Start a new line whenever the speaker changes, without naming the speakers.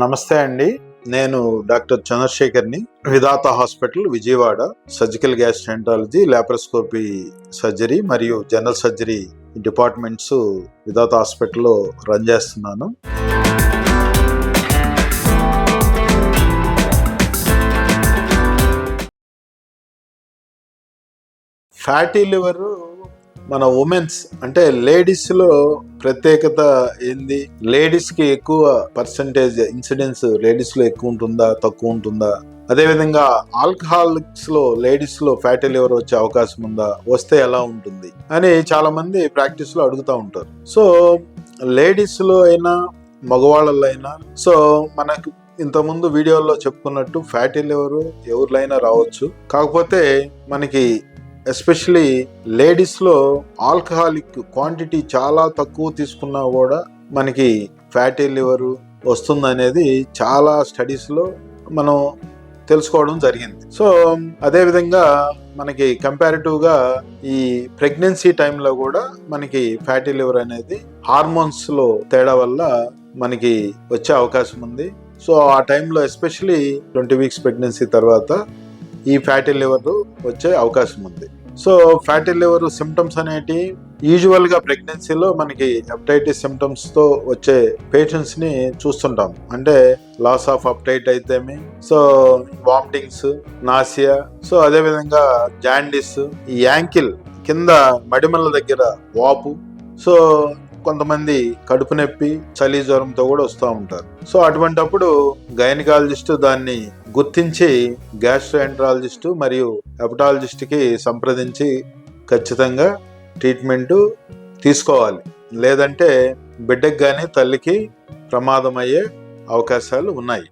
నమస్తే అండి. నేను డాక్టర్ చంద్రశేఖర్ని. విధాత hospital Vijayawada surgical gastroenterology, laparoscopy surgery మరియు జనరల్ సర్జరీ డిపార్ట్మెంట్స్ విధాత హాస్పిటల్లో రన్ చేస్తున్నాను. ఫ్యాటీ లివర్ మన ఉమెన్స్ అంటే లేడీస్లో ప్రత్యేకత ఏంది? లేడీస్కి ఎక్కువ పర్సంటేజ్ ఇన్సిడెన్స్ లేడీస్లో ఎక్కువ ఉంటుందా, తక్కువ ఉంటుందా? అదేవిధంగా ఆల్కహాలిక్స్లో లేడీస్లో ఫ్యాటీ లివర్ వచ్చే అవకాశం ఉందా, వస్తే ఎలా ఉంటుంది అని చాలా మంది ప్రాక్టీస్లో అడుగుతూ ఉంటారు. సో లేడీస్లో అయినా మగవాళ్ళలో అయినా సో మనకు ఇంతకుముందు వీడియోలో చెప్పుకున్నట్టు ఫ్యాటీ లివర్ ఎవరిలో రావచ్చు. కాకపోతే మనకి ఎస్పెషలీ లేడీస్లో ఆల్కహాలిక్ క్వాంటిటీ చాలా తక్కువ తీసుకున్నా కూడా మనకి ఫ్యాటీ లివర్ వస్తుందనేది చాలా స్టడీస్లో మనం తెలుసుకోవడం జరిగింది. సో అదేవిధంగా మనకి కంపారిటివ్గా ఈ ప్రెగ్నెన్సీ టైంలో కూడా మనకి ఫ్యాటీ లివర్ అనేది హార్మోన్స్లో తేడా వల్ల మనకి వచ్చే అవకాశం ఉంది. సో ఆ టైంలో ఎస్పెషలీ 20 వీక్స్ ప్రెగ్నెన్సీ తర్వాత ఈ ఫ్యాటీ లివర్ వచ్చే అవకాశం ఉంది. సో ఫ్యాటీ లివర్ సిమ్టమ్స్ అనేటి యూజువల్గా ప్రెగ్నెన్సీలో మనకి హెపటైటిస్ సిమ్టమ్స్తో వచ్చే పేషెంట్స్ని చూస్తుంటాం. అంటే లాస్ ఆఫ్ అప్టైట్ అయితేమి, సో వామిటింగ్స్, నాసియా, సో అదేవిధంగా జాండిస్, ఈ యాంకిల్ కింద మడిమల దగ్గర వాపు, సో కొంతమంది కడుపు నొప్పి, చలి, జ్వరంతో కూడా వస్తూ ఉంటారు. సో అటువంటప్పుడు గైనకాలజిస్ట్ దాన్ని గుర్తించి గ్యాస్ట్రోఎంట్రాలజిస్టు మరియు హెపటాలజిస్ట్కి సంప్రదించి ఖచ్చితంగా ట్రీట్మెంటు తీసుకోవాలి. లేదంటే బిడ్డకి కానీ తల్లికి ప్రమాదం అయ్యే అవకాశాలు ఉన్నాయి.